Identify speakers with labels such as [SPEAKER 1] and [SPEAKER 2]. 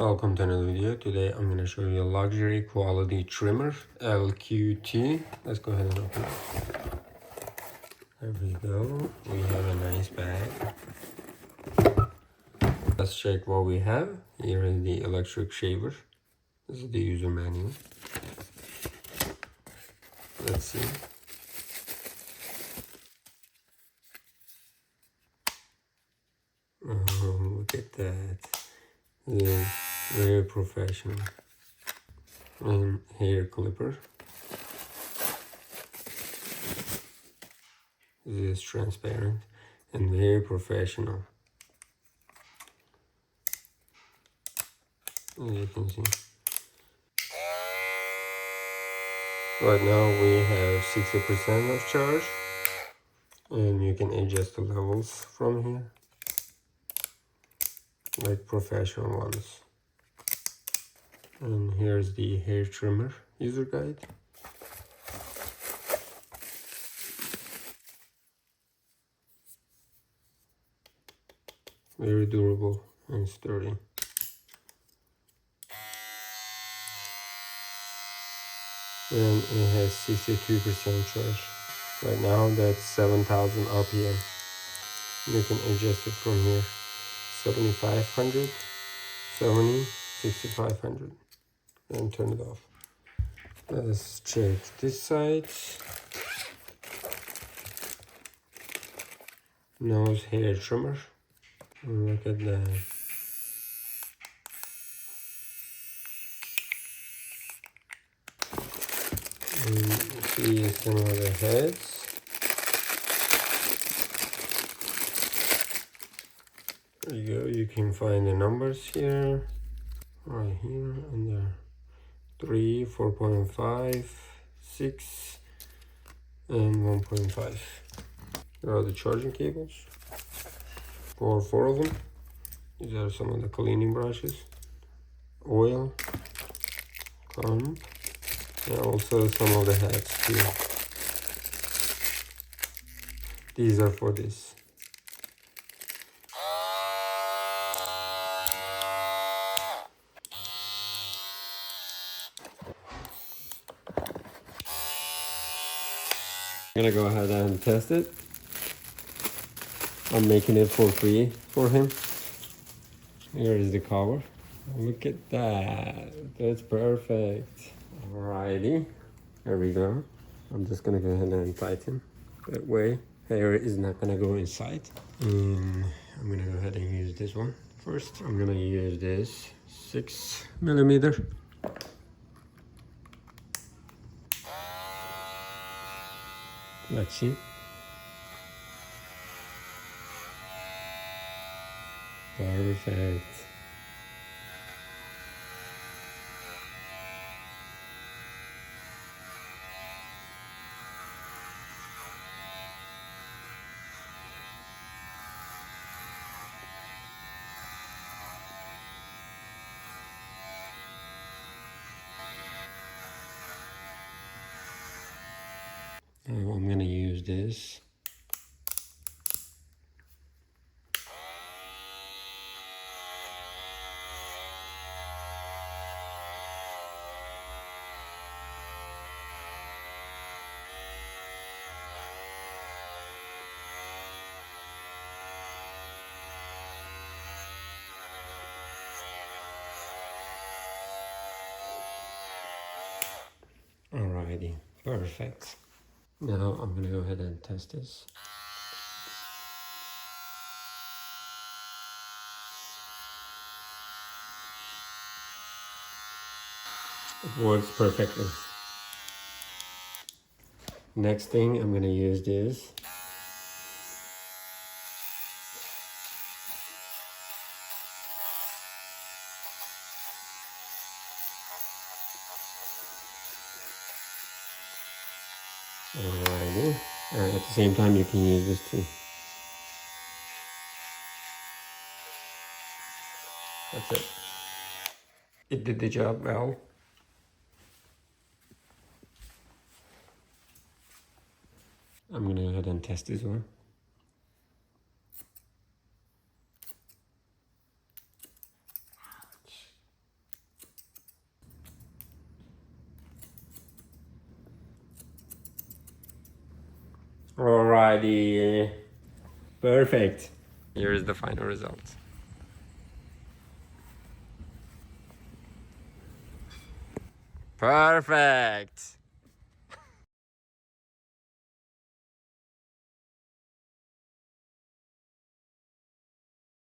[SPEAKER 1] Welcome to another video. Today I'm going to show you a luxury quality trimmer, LQT. Let's go ahead and open it. There we go. We have a nice bag. Let's check what we have. Here is the electric shaver. This is the user manual. Let's see. Oh, look at that. Yeah, very professional. And hair clipper. This is transparent and very professional. As you can see. Right now we have 60% of charge. And you can adjust the levels from here. Like professional ones. And here's the hair trimmer user guide. Very durable and sturdy. And it has 62% charge. Right now that's 7,000 RPM. You can adjust it from here. 7,500, 70, 6,500. And turn it off. Let's check this side. Nose hair trimmer. Look at that. And see some of the heads. There you go. You can find the numbers here. Right here and there. 3, 4.5, 6, and 1.5. There are the charging cables. For 4 of them. These are some of the cleaning brushes. Oil. Comb. And also some of the heads too. These are for this. I'm gonna go ahead and test it. I'm making it for free for him. Here is the cover. Look at that. That's perfect. Alrighty. There we go. I'm just gonna go ahead and tighten. That way hair is not gonna go inside. And I'm gonna go ahead and use this one. First, I'm gonna use this 6mm. Let's see. Perfect. Now I'm gonna use this. Alrighty, perfect. Now I'm gonna go ahead and test this. It works perfectly. Next thing, I'm gonna use this. Alrighty. And at the same time, you can use this too. That's it. It did the job well. I'm gonna go ahead and test this one. Alrighty. Perfect. Here is the final result. Perfect.